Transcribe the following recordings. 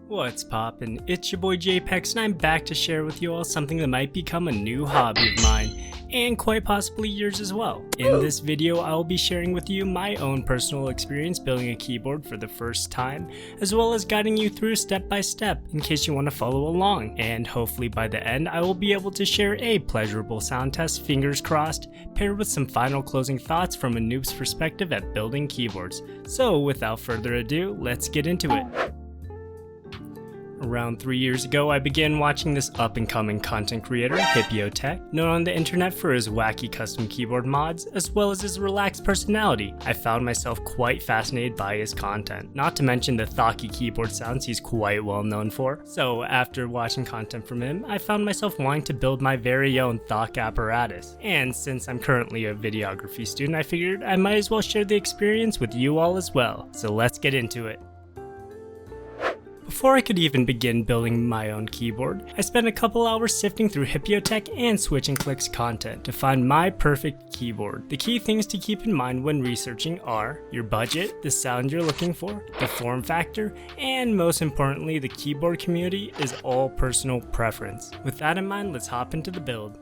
What's poppin'? It's your boy jpex and I'm back to share with you all something that might become a new hobby of mine, and quite possibly yours as well. In this video, I will be sharing with you my own personal experience building a keyboard for the first time, as well as guiding you through step by step in case you want to follow along, and hopefully by the end I will be able to share a pleasurable sound test, fingers crossed, paired with some final closing thoughts from a noob's perspective at building keyboards. So without further ado, let's get into it. Around 3 years ago, I began watching this up-and-coming content creator, jpex, known on the internet for his wacky custom keyboard mods, as well as his relaxed personality. I found myself quite fascinated by his content, not to mention the thocky keyboard sounds he's quite well known for. So after watching content from him, I found myself wanting to build my very own thock apparatus. And since I'm currently a videography student, I figured I might as well share the experience with you all as well. So let's get into it. Before I could even begin building my own keyboard, I spent a couple hours sifting through jpex and Switch and Clicks content to find my perfect keyboard. The key things to keep in mind when researching are your budget, the sound you're looking for, the form factor, and most importantly, the keyboard community is all personal preference. With that in mind, let's hop into the build.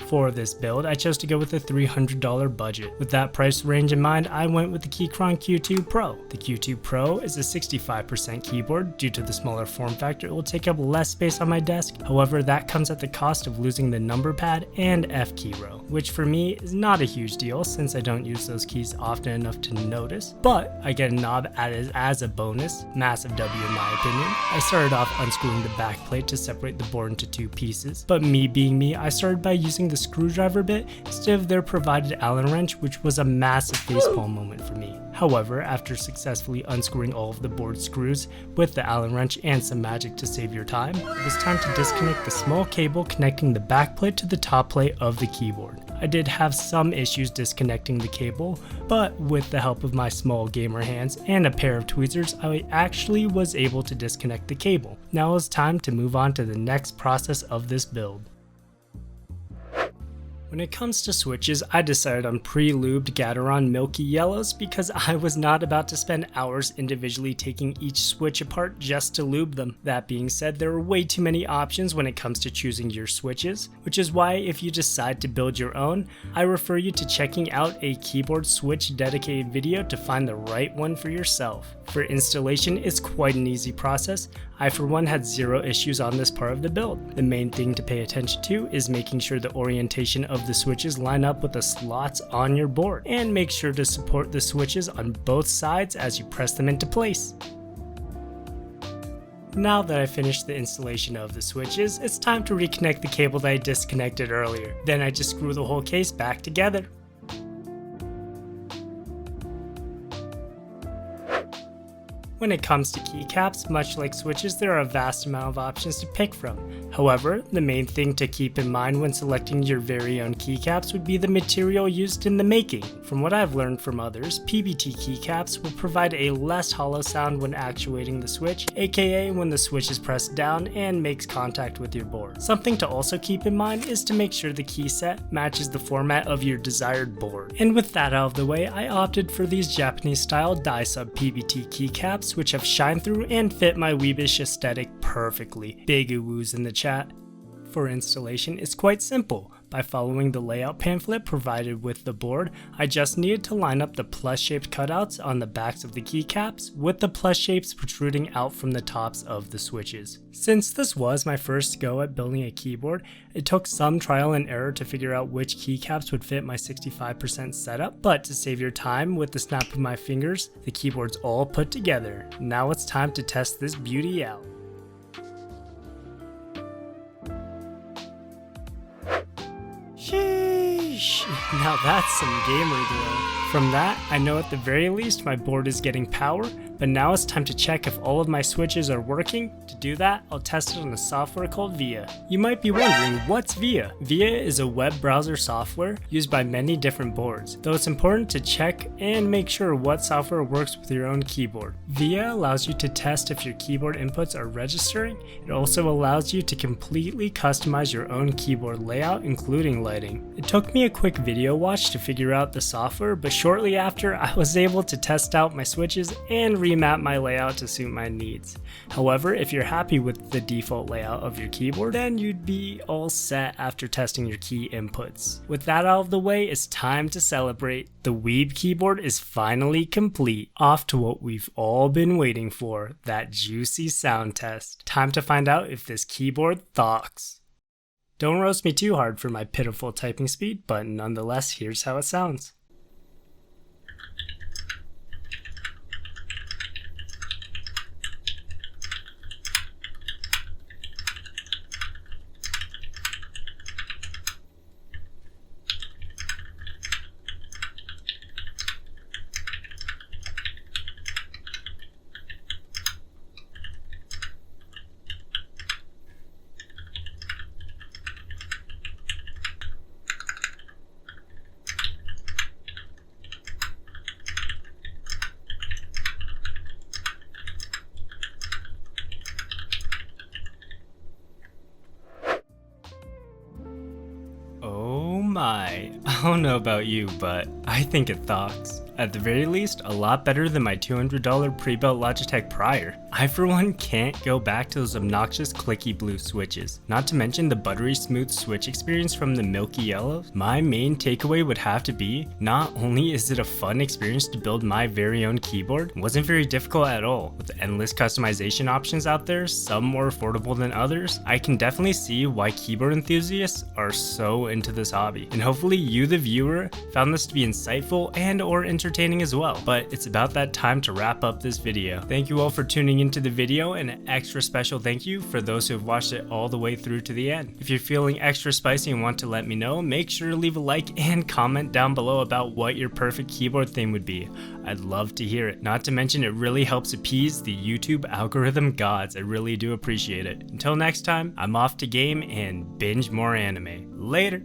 For this build, I chose to go with a $300 budget. With that price range in mind, I went with the Keychron Q2 Pro. The Q2 Pro is a 65% keyboard. Due to the smaller form factor, it will take up less space on my desk. However, that comes at the cost of losing the number pad and F key row, which for me is not a huge deal since I don't use those keys often enough to notice. But I get a knob added as a bonus, massive W in my opinion. I started off unscrewing the back plate to separate the board into two pieces, but me being me, I started by using the screwdriver bit instead of their provided Allen wrench, which was a massive facepalm moment for me. However, after successfully unscrewing all of the board screws with the Allen wrench and some magic to save your time, it was time to disconnect the small cable connecting the back plate to the top plate of the keyboard. I did have some issues disconnecting the cable, but with the help of my small gamer hands and a pair of tweezers, I actually was able to disconnect the cable. Now it's time to move on to the next process of this build. When it comes to switches, I decided on pre-lubed Gateron Milky Yellows because I was not about to spend hours individually taking each switch apart just to lube them. That being said, there are way too many options when it comes to choosing your switches, which is why if you decide to build your own, I refer you to checking out a keyboard switch dedicated video to find the right one for yourself. For installation, it's quite an easy process. I for one had zero issues on this part of the build. The main thing to pay attention to is making sure the orientation of the switches line up with the slots on your board, and make sure to support the switches on both sides as you press them into place. Now that I finished the installation of the switches, it's time to reconnect the cable that I disconnected earlier. Then I just screw the whole case back together. When it comes to keycaps, much like switches, there are a vast amount of options to pick from. However, the main thing to keep in mind when selecting your very own keycaps would be the material used in the making. From what I've learned from others, PBT keycaps will provide a less hollow sound when actuating the switch, aka when the switch is pressed down and makes contact with your board. Something to also keep in mind is to make sure the key set matches the format of your desired board. And with that out of the way, I opted for these Japanese style die sub PBT keycaps, which have shine through and fit my weebish aesthetic perfectly. Big ooh-woos in the chat. For installation, it's quite simple. By following the layout pamphlet provided with the board, I just needed to line up the plus-shaped cutouts on the backs of the keycaps with the plus shapes protruding out from the tops of the switches. Since this was my first go at building a keyboard, it took some trial and error to figure out which keycaps would fit my 65% setup, but to save your time with the snap of my fingers, the keyboard's all put together. Now it's time to test this beauty out. Sheesh, now that's some gamer glow. From that, I know at the very least my board is getting power, but now it's time to check if all of my switches are working. To do that, I'll test it on a software called VIA. You might be wondering, what's VIA? VIA is a web browser software used by many different boards, though it's important to check and make sure what software works with your own keyboard. VIA allows you to test if your keyboard inputs are registering. It also allows you to completely customize your own keyboard layout, including lighting. It took me a quick video watch to figure out the software, but shortly after, I was able to test out my switches and remap my layout to suit my needs. However, if you're happy with the default layout of your keyboard, then you'd be all set after testing your key inputs. With that out of the way, it's time to celebrate. The Weeb keyboard is finally complete. Off to what we've all been waiting for, that juicy sound test. Time to find out if this keyboard thocks. Don't roast me too hard for my pitiful typing speed, but nonetheless, here's how it sounds. Oh my, I don't know about you, but I think it thocks. At the very least, a lot better than my $200 pre-built Logitech prior. I for one can't go back to those obnoxious clicky blue switches. Not to mention the buttery smooth switch experience from the milky yellows. My main takeaway would have to be, not only is it a fun experience to build my very own keyboard, it wasn't very difficult at all. With endless customization options out there, some more affordable than others, I can definitely see why keyboard enthusiasts are so into this hobby. And hopefully you, the viewer, found this to be insightful and or entertaining as well. But it's about that time to wrap up this video. Thank you all for tuning into the video, and an extra special thank you for those who have watched it all the way through to the end. If you're feeling extra spicy and want to let me know, make sure to leave a like and comment down below about what your perfect keyboard theme would be. I'd love to hear it. Not to mention it really helps appease the YouTube algorithm gods. I really do appreciate it. Until next time, I'm off to game and binge more anime. Later!